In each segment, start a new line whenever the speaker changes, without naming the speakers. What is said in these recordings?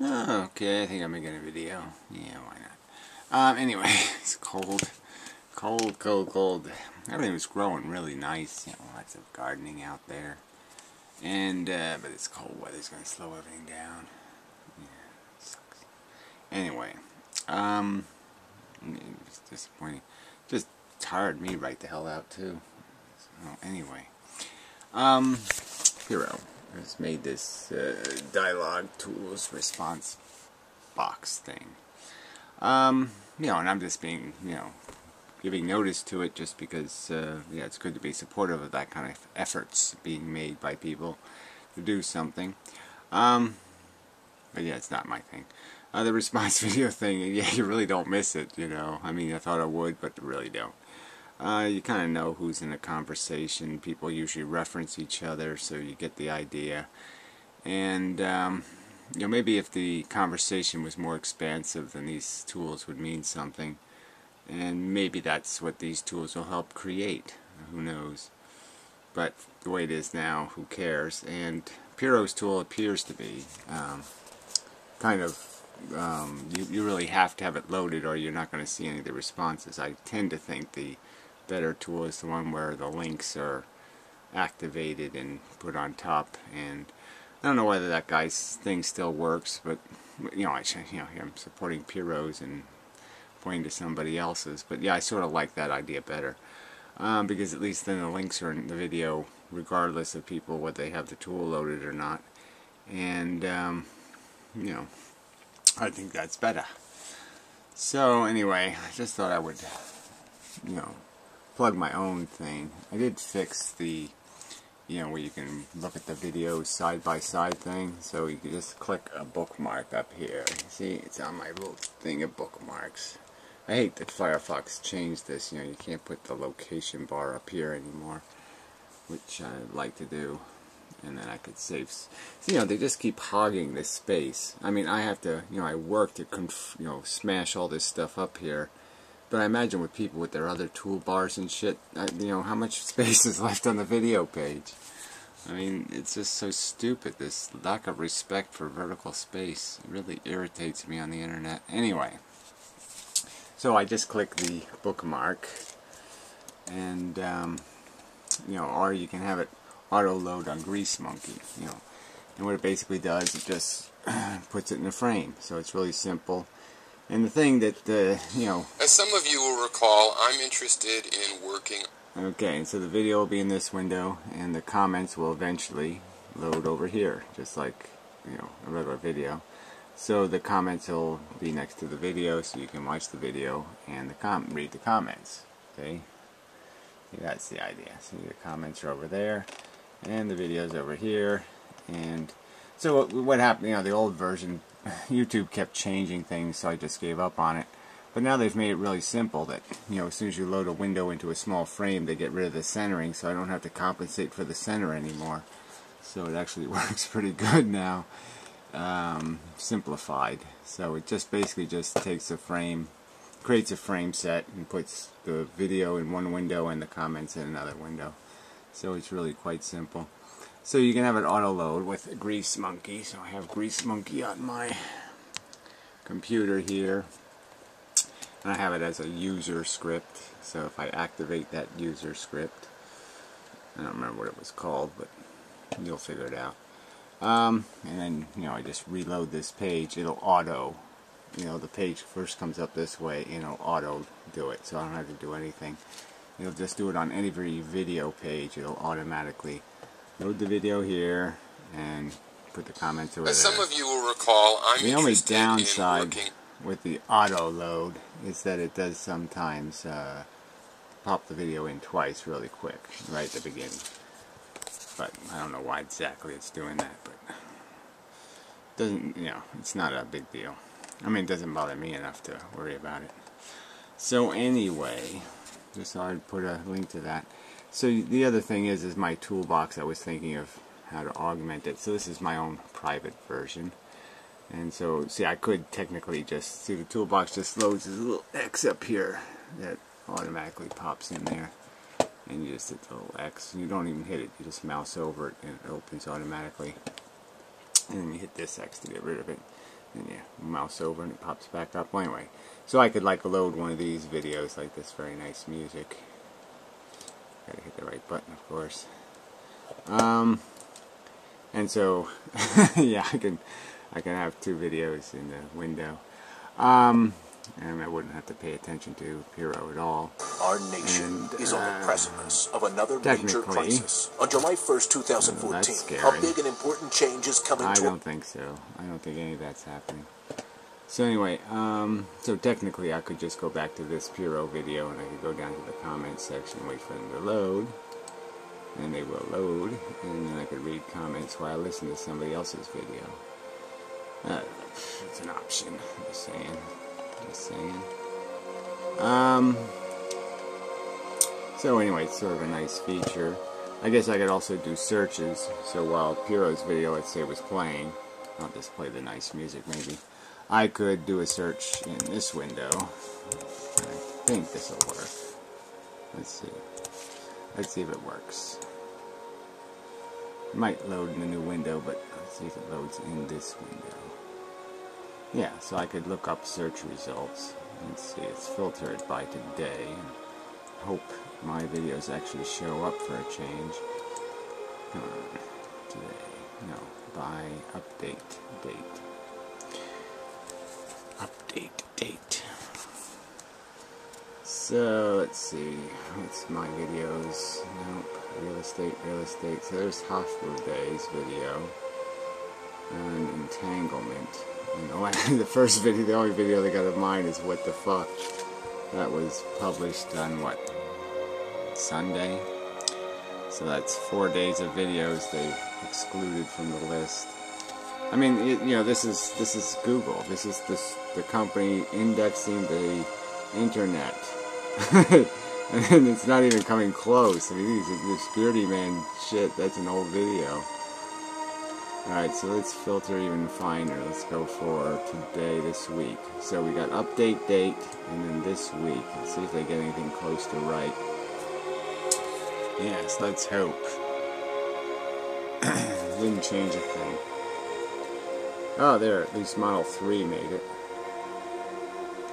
Okay, I think I'm making a video. Yeah, why not? Anyway, it's cold. Cold. Everything was growing really nice. Lots of gardening out there. And, but it's cold weather's going to slow everything down. Yeah, it sucks. Anyway, it's disappointing. Just tired me right the hell out, too. So, anyway. Hero has made this dialogue tools response box thing. And I'm just being, giving notice to it just because, it's good to be supportive of that kind of efforts being made by people to do something. But yeah, it's not my thing. The response video thing, yeah, you really don't miss it, I mean, I thought I would, but really don't. You kind of know who's in a conversation. People usually reference each other, so you get the idea. And, maybe if the conversation was more expansive, then these tools would mean something. And maybe that's what these tools will help create. Who knows? But the way it is now, who cares? And Piro's tool appears to be you really have to have it loaded or you're not going to see any of the responses. I tend to think the better tool is the one where the links are activated and put on top. And I don't know whether that guy's thing still works, but I'm supporting Piro's and pointing to somebody else's. But yeah, I sort of like that idea better because at least then the links are in the video regardless of people whether they have the tool loaded or not. And I think that's better. So anyway, I just thought I would plug my own thing. I did fix the where you can look at the videos side by side thing, so you can just click a bookmark up here. See, it's on my little thing of bookmarks. I hate that Firefox changed this. You can't put the location bar up here anymore, which I'd like to do. And then I could save. So, they just keep hogging this space. I mean, I have to, I work to, smash all this stuff up here. But I imagine with people with their other toolbars and shit, how much space is left on the video page? I mean, it's just so stupid, this lack of respect for vertical space. It really irritates me on the internet. Anyway, so I just click the bookmark, and, or you can have it auto-load on Grease Monkey, And what it basically does, it just puts it in a frame. So it's really simple. And the thing that,
as some of you will recall, I'm interested in working.
Okay, and so the video will be in this window, and the comments will eventually load over here, just like, a regular video. So the comments will be next to the video, so you can watch the video and read the comments. Okay, that's the idea. So the comments are over there, and the video's over here. And so what happened? The old version, YouTube kept changing things, so I just gave up on it. But now they've made it really simple that, as soon as you load a window into a small frame, they get rid of the centering, so I don't have to compensate for the center anymore. So it actually works pretty good now. Simplified. So it just basically just takes a frame, creates a frame set, and puts the video in one window and the comments in another window. So it's really quite simple. So you can have it auto-load with Grease Monkey. So I have Grease Monkey on my computer here. And I have it as a user script. So if I activate that user script, I don't remember what it was called, but you'll figure it out. And then, I just reload this page. It'll auto, the page first comes up this way, and it'll auto do it. So I don't have to do anything. It'll just do it on every video page. It'll automatically load the video here and put the comments over there.
As some of you will recall, I'm
the only
interested
downside
in working
with the auto load is that it does sometimes pop the video in twice really quick right at the beginning. But I don't know why exactly it's doing that, but it doesn't, it's not a big deal. I mean, it doesn't bother me enough to worry about it. So anyway, just thought I'd put a link to that. So the other thing is my toolbox. I was thinking of how to augment it. So this is my own private version. And so, see, I could technically just, see the toolbox just loads this little X up here that automatically pops in there. And you just hit the little X. You don't even hit it. You just mouse over it and it opens automatically. And then you hit this X to get rid of it. and you mouse over and it pops back up. Well, anyway, so I could like load one of these videos like this very nice music. Gotta hit the right button, of course. And so yeah, I can have two videos in the window. And I wouldn't have to pay attention to Piro at all.
Our nation is on the precipice of another major crisis. On July 1st, 2014, a big and important change is coming
I don't think so. I don't think any of that's happening. So anyway, so technically I could just go back to this Piro video and I could go down to the comments section and wait for them to load. And they will load, and then I could read comments while I listen to somebody else's video. It's an option, just saying. So anyway, it's sort of a nice feature. I guess I could also do searches, so while Piro's video, let's say, was playing, I'll just play the nice music maybe, I could do a search in this window. I think this will work. Let's see. Let's see if it works. It might load in the new window, but let's see if it loads in this window. Yeah, so I could look up search results. Let's see, it's filtered by today. Hope my videos actually show up for a change. Today. No, by update date. Update date. So, let's see. What's my videos? Nope. Real estate. So there's Hospital Days video. And entanglement. And the first video, the only video they got of mine is What the Fuck. That was published on what? Sunday? So that's 4 days of videos they've excluded from the list. I mean, this is Google. This is the company indexing the internet. And it's not even coming close. I mean, this Beardy Man shit, that's an old video. Alright, so let's filter even finer. Let's go for today, this week. So we got update date, and then this week. Let's see if they get anything close to right. Yes, let's hope. Didn't change a thing. Oh, there, at least Model 3 made it.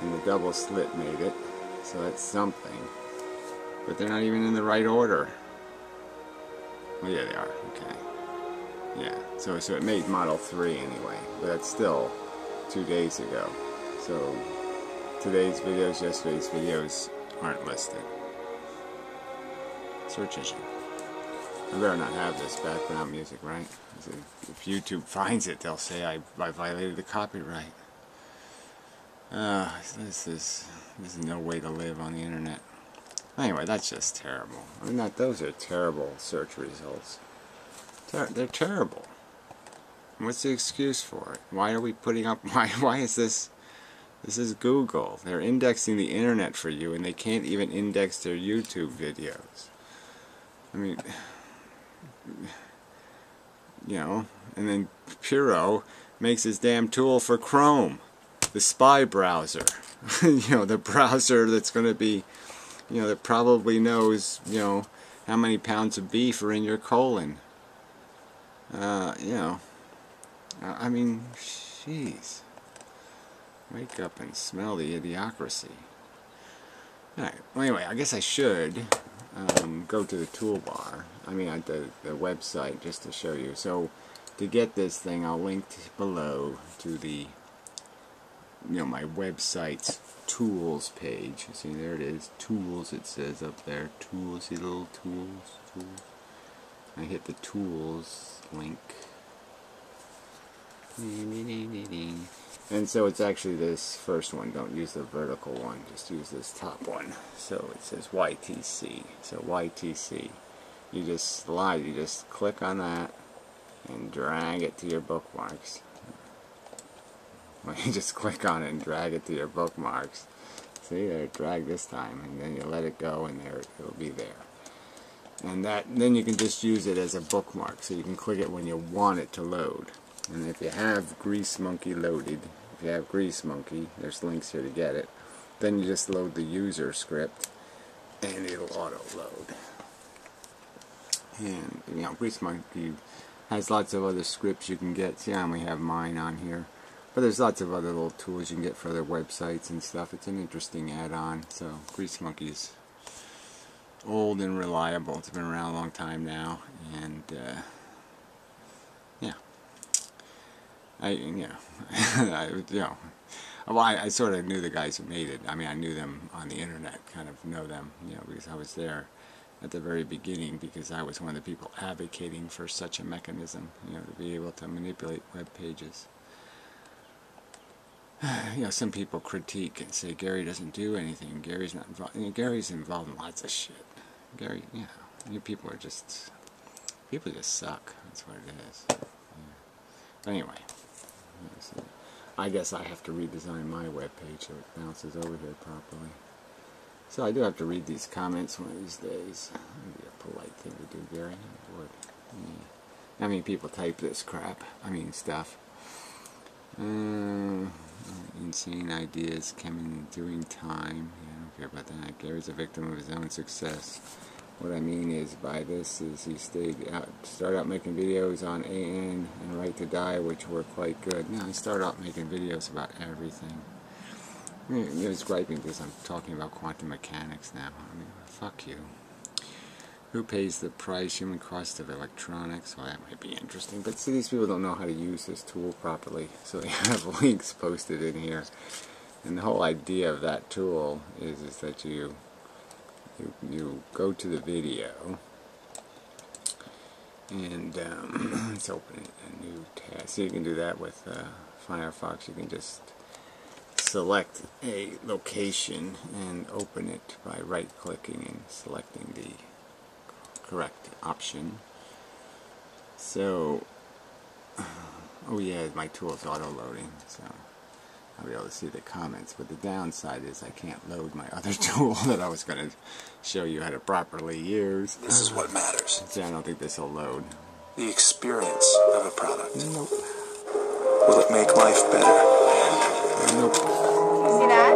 And the double slit made it. So that's something. But they're not even in the right order. Oh yeah, they are. Okay. Yeah, so it made Model 3 anyway, but that's still 2 days ago. So today's videos, yesterday's videos aren't listed. Search engine. I better not have this background music, right? If YouTube finds it, they'll say I violated the copyright. This is no way to live on the internet. Anyway, that's just terrible. I mean, those are terrible search results. They're terrible. What's the excuse for it? Why are we putting up... Why is this... This is Google. They're indexing the internet for you, and they can't even index their YouTube videos. I mean... and then Piro makes his damn tool for Chrome. The spy browser. The browser that's going to be... that probably knows, how many pounds of beef are in your colon. I mean, jeez. Wake up and smell the idiocracy. Alright, well anyway, I guess I should go to the toolbar. I mean, at the website, just to show you. So, to get this thing, I'll link below to the, my website's tools page. See, there it is. Tools, it says up there. Tools, see little tools. I hit the tools link. And so it's actually this first one. Don't use the vertical one. Just use this top one. So it says YTC. So YTC. You just slide. You just click on that and drag it to your bookmarks. Well, you just click on it and drag it to your bookmarks. See, there, drag this time, and then you let it go, and there it'll be there. And then you can just use it as a bookmark, so you can click it when you want it to load. And if you have Grease Monkey loaded, if you have Grease Monkey, there's links here to get it, then you just load the user script, and it'll auto-load. And, Grease Monkey has lots of other scripts you can get. See, I only have mine on here. But there's lots of other little tools you can get for other websites and stuff. It's an interesting add-on. So Grease Monkey's old and reliable. It's been around a long time now, and yeah, well, I sort of knew the guys who made it. I mean, I knew them on the internet, kind of know them, because I was there at the very beginning, because I was one of the people advocating for such a mechanism, to be able to manipulate web pages. Some people critique and say Gary doesn't do anything. Gary's not involved. Gary's involved in lots of shit. Gary, people just suck. That's what it is. Yeah. But anyway, so I guess I have to redesign my web page so it bounces over here properly. So I do have to read these comments one of these days. That'd be a polite thing to do, Gary. It would. Yeah. I mean, people type this crap. I mean, stuff. Insane ideas coming during time. Yeah, I don't care about that. Gary's a victim of his own success. What I mean is by this is he started out making videos on AN and Right to Die, which were quite good. Now he started out making videos about everything. He's griping because I'm talking about quantum mechanics now. I mean, fuck you. Who pays the price? Human cost of electronics. Well, that might be interesting. But see, these people don't know how to use this tool properly. So they have links posted in here. And the whole idea of that tool is that you go to the video and let's open a new tab. So you can do that with Firefox. You can just select a location and open it by right-clicking and selecting the correct option. So, oh yeah, my tool is auto-loading, so I'll be able to see the comments. But the downside is I can't load my other tool that I was going to show you how to properly use.
This is what matters.
See, I don't think this will load.
The experience of a product.
Nope.
Will it make life better?
Nope.
You see that?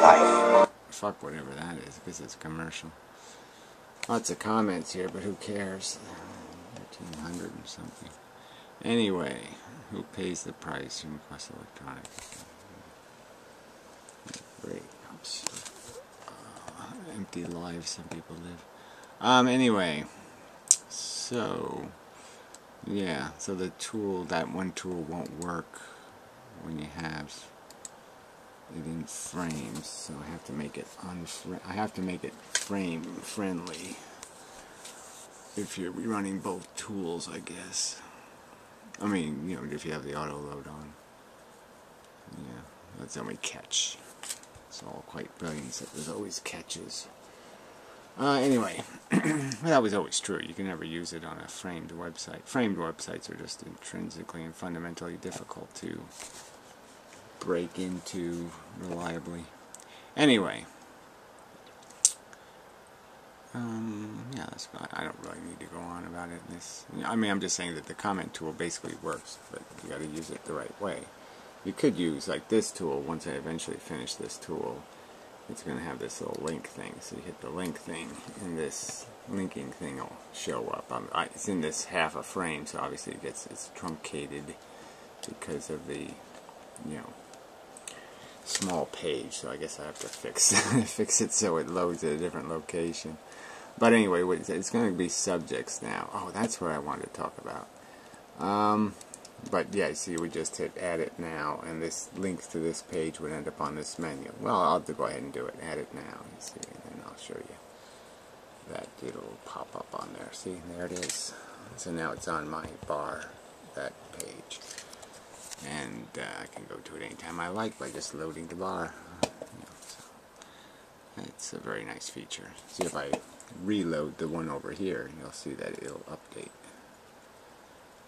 Life.
Fuck whatever that is, because it's commercial. Lots of comments here, but who cares? 1,300 or something. Anyway, who pays the price? Human cost electronics. Great. Empty lives some people live. Anyway, so yeah, so the tool, that one tool won't work when you have it in frames, so I have to make it frame friendly if you're running both tools, I guess. I mean, if you have the auto load on. Yeah, that's the only catch. It's all quite brilliant, so there's always catches. Anyway, that was always true. You can never use it on a framed website. Framed websites are just intrinsically and fundamentally difficult to break into reliably. Anyway, yeah, that's fine. I don't really need to go on about it. I mean, I'm just saying that the comment tool basically works, but you got to use it the right way. You could use like this tool. Once I eventually finish this tool, it's going to have this little link thing. So you hit the link thing, and this linking thing will show up. It's in this half a frame, so obviously it's truncated because of the small page. So I guess I have to fix it so it loads at a different location. But anyway, it's going to be subjects now. Oh, that's what I wanted to talk about. But yeah, see, we just hit add it now, and this links to this page would end up on this menu. Well, I'll have to go ahead and do it. Add it now, you see, and then I'll show you that it'll pop up on there. See, there it is. So now it's on my bar, that page, and I can go to it anytime I like by just loading the bar. So it's a very nice feature. See, if I reload the one over here, you'll see that it'll update.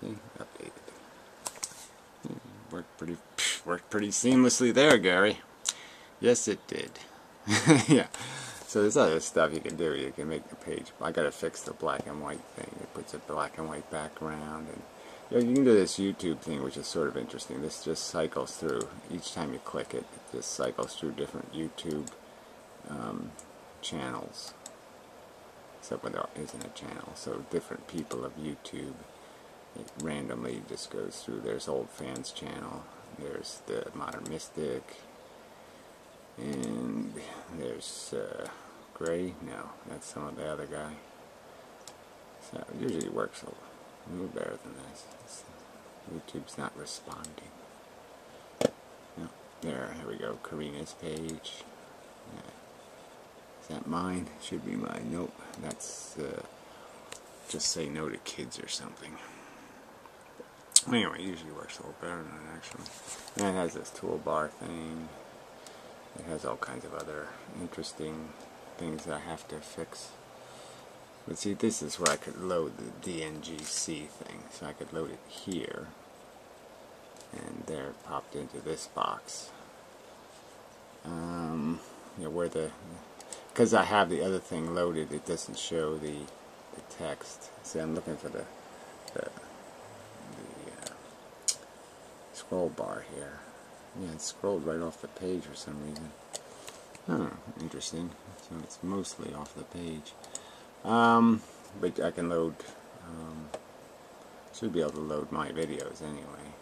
See, updated. Worked pretty seamlessly there, Gary. Yes, it did. Yeah. So there's other stuff you can do. You can make the page. I gotta fix the black and white thing. It puts a black and white background, and you can do this YouTube thing, which is sort of interesting. This just cycles through each time you click it. It just cycles through different YouTube channels, except when there isn't a channel. So different people of YouTube. It randomly just goes through. There's Old Fans channel, There's the Modern Mystic, and there's Gray. No, that's some of the other guy. So it usually works a little better than this. YouTube's not responding. No, here we go. Karina's page. Yeah. Is that mine? Should be mine. Nope. That's just say no to kids or something. Anyway, it usually works a little better than that, actually. And it has this toolbar thing. It has all kinds of other interesting things that I have to fix. But see, this is where I could load the DNGC thing. So I could load it here. And there it popped into this box. You know, where because I have the other thing loaded, it doesn't show the text. See, I'm looking for the scroll bar here. Yeah, it scrolled right off the page for some reason. Oh, interesting. So it's mostly off the page. But I can load, should be able to load my videos anyway.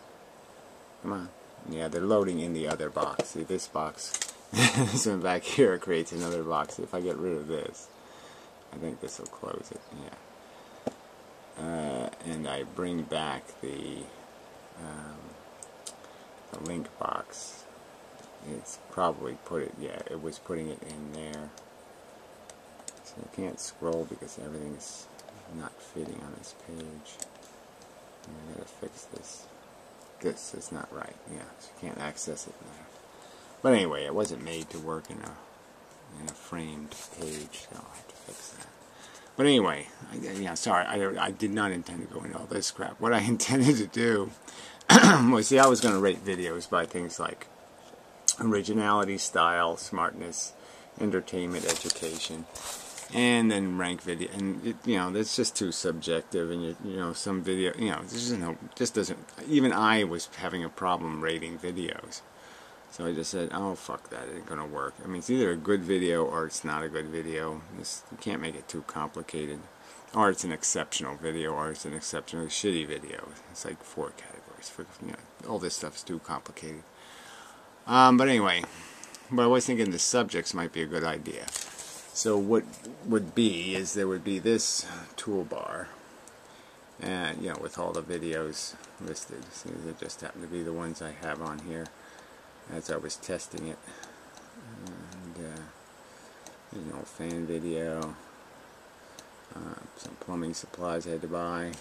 Come on. Yeah, they're loading in the other box. See, this box, this one back here creates another box. If I get rid of this, I think this will close it. Yeah. And I bring back the link box. It's probably it was putting it in there. So I can't scroll because everything's not fitting on this page. I gotta fix this. This is not right. Yeah, so you can't access it there. But anyway, it wasn't made to work in a framed page, so I have to fix that. But anyway, sorry, I did not intend to go into all this crap. What I intended to do was, see, I was going to rate videos by things like originality, style, smartness, entertainment, education, and then rank video. And that's just too subjective. And some video, just doesn't. Even I was having a problem rating videos. So I just said, oh, fuck that, it ain't gonna work. I mean, it's either a good video or it's not a good video. You can't make it too complicated. Or it's an exceptional video, or it's an exceptionally shitty video. It's like 4 categories. All this stuff's too complicated. But anyway, I was thinking the subjects might be a good idea. So what would be is there would be this toolbar, and with all the videos listed. So they just happen to be the ones I have on here as I was testing it. And fan video, some plumbing supplies I had to buy,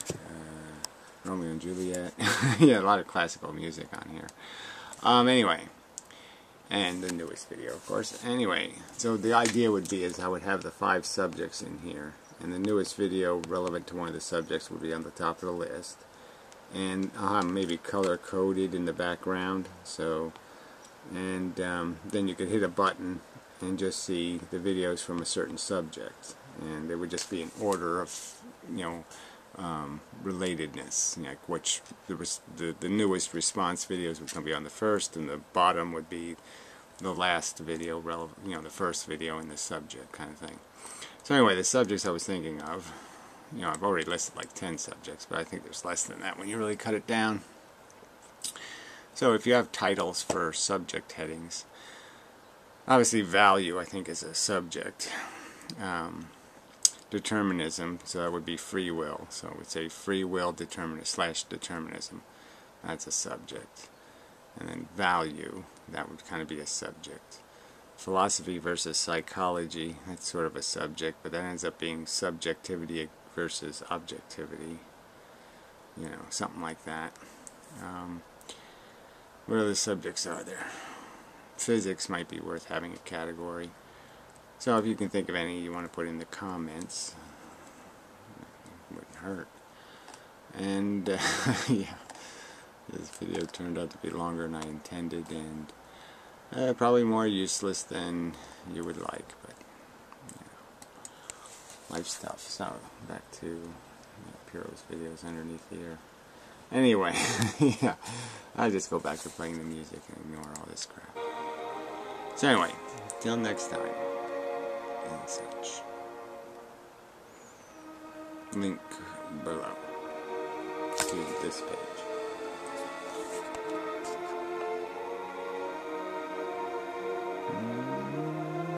Romeo and Juliet. Yeah, a lot of classical music on here. Anyway, and the newest video, of course. Anyway, so the idea would be is I would have the 5 subjects in here, and the newest video relevant to one of the subjects would be on the top of the list, and I'll have maybe color coded in the background. So, and then you could hit a button and just see the videos from a certain subject, and they would just be in order of relatedness, like which the newest response videos would be on the first, and the bottom would be the last video relevant, the first video in the subject kind of thing. So anyway, the subjects I was thinking of, I've already listed like 10 subjects, but I think there's less than that when you really cut it down. So if you have titles for subject headings, obviously value I think is a subject. Determinism, so that would be free will. So I would say free will determinism. That's a subject. And then value, that would kind of be a subject. Philosophy versus psychology, that's sort of a subject, but that ends up being subjectivity versus objectivity. Something like that. What other subjects are there? Physics might be worth having a category. So if you can think of any you want to put in the comments, it wouldn't hurt. And yeah, this video turned out to be longer than I intended, and probably more useless than you would like, but life stuff. So back to Piro's videos underneath here. Anyway, yeah, I'll just go back to playing the music and ignore all this crap. So anyway, till next time. And such. Link below to this page.